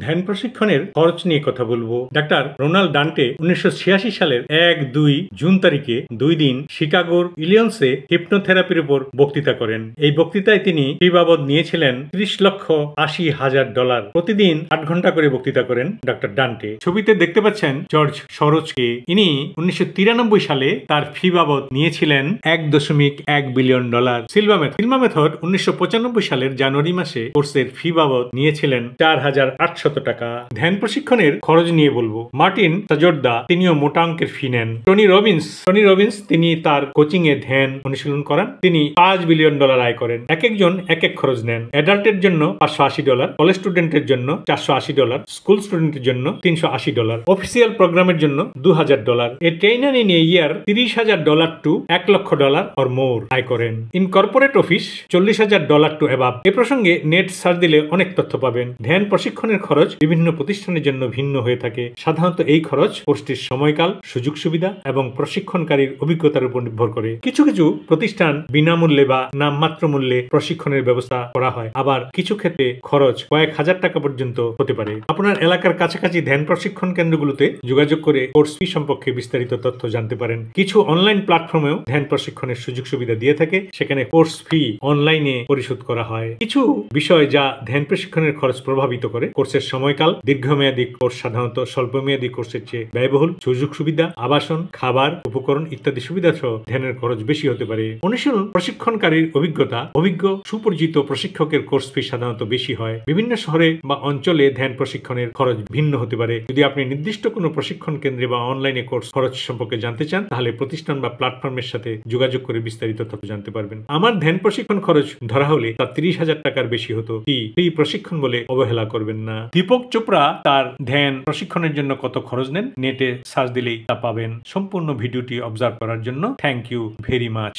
ধ্যান প্রশিক্ষণের খরচ নিয়ে কথা বলবো। ডাক্তার রোনাল্ড ডান্টে 1986 সালের 1-2 জুন তারিখে 2 দিন শিকাগোর ইলিয়ন্সে হিপনোথেরাপির উপর বক্তৃতা করেন। এই বক্তৃতায় তিনি ফি বাবদ নিয়েছিলেন $30,80,000। প্রতিদিন 8 ঘন্টা করে বক্তৃতা করেন ডাক্তার ডান্টে। ছবিতে দেখতে পাচ্ছেন জর্জ সরোজকে। ইনি 1993 সালে তার ফি বাবদ নিয়েছিলেন $1.1 বিলিয়ন। সিলভা মেথড 1995 সালের জানুয়ারি মাসে কোর্সের ফি বাবদ নিয়েছিলেন $4,800 টাকা। ধ্যান প্রশিক্ষণের খরচ নিয়ে বলবো। মার্টিন সাজোর্দা তিনিও মোটা অঙ্কের ফি নেন। টনি রবিন্স তিনি তার কোচিং এ ধ্যান অনুশীলন করান। তিনি $5 বিলিয়ন আয় করেন। এক একজন এক এক খরচ নেন। অ্যাডাল্টের জন্য $580, কলেজ স্টুডেন্টের জন্য $480, স্কুল স্টুডেন্টের জন্য $380, অফিসিয়াল প্রোগ্রামের জন্য $2,000। A trainer in a year $30,000 to $1,00,000 or more আয় করেন। In corporate office $40,000 to above. এ প্রসঙ্গে নেট সার্চ দিলে অনেক তথ্য পাবেন। ধ্যান প্রশিক্ষণের খরচ বিভিন্ন প্রতিষ্ঠানের জন্য ভিন্ন হয়ে থাকে। সাধারণত এই খরচ কোর্সটির সময়কাল, সুযোগ সুবিধা এবং প্রশিক্ষণকারীর অভিজ্ঞতার উপর নির্ভর করে। কিছু কিছু প্রতিষ্ঠান বিনামূল্যে বা নামমাত্র মূল্যে প্রশিক্ষণের ব্যবস্থা করা হয়। আবার কিছু ক্ষেত্রে খরচ কয়েক হাজার টাকা পর্যন্ত হতে পারে। আপনার এলাকার কাছাকাছি ধ্যান প্রশিক্ষণ কেন্দ্রগুলোতে যোগাযোগ করে কোর্স ফি সম্পর্কে বিস্তারিত তথ্য জানতে পারেন। কিছু অনলাইন প্ল্যাটফর্মেও ধ্যান প্রশিক্ষণের সুযোগ সুবিধা দিয়ে থাকে। সেখানে কোর্স ফি অনলাইনে পরিশোধ করা হয়। কিছু বিষয় যা ধ্যান প্রশিক্ষণের খরচ প্রভাবিত করে: কোর্সের সময়কাল। দীর্ঘমেয়াদী কোর্স সাধারণত স্বল্পমেয়াদী কোর্সের চেয়ে ব্যয়বহুল। সুযোগ সুবিধা, আবাসন, খাবার, উপকরণ ইত্যাদি সুবিধা সহ ধ্যানের খরচ বেশি হতে পারে। অনুশীলন প্রশিক্ষণকারীর অভিজ্ঞতা। অভিজ্ঞ সুপরিচিত প্রশিক্ষকের কোর্স ফি সাধারণত বেশি হয়। বিভিন্ন শহরে বা অঞ্চলে ধ্যান প্রশিক্ষণের খরচ ভিন্ন হতে পারে। যদি আপনি নির্দিষ্ট কোনো প্রশিক্ষণ কেন্দ্রে বা অনলাইনে কোর্স খরচ সম্পর্কে জানতে চান, তাহলে প্রতিষ্ঠান বা প্ল্যাটফর্মের সাথে যোগাযোগ করে বিস্তারিত তথ্য জানতে পারবেন। আমার ধ্যান প্রশিক্ষণ খরচ ধরা হলে তা $30,000 টাকার বেশি হতো। এই প্রশিক্ষণ বলে অবহেলা করবেন না। দীপক চোপড়া তার ধ্যান প্রশিক্ষণের জন্য কত খরচ নেন নেটে সার্চ দিলেই তা পাবেন। সম্পূর্ণ ভিডিওটি অবজার্ভ করার জন্য থ্যাংক ইউ ভেরি মাচ।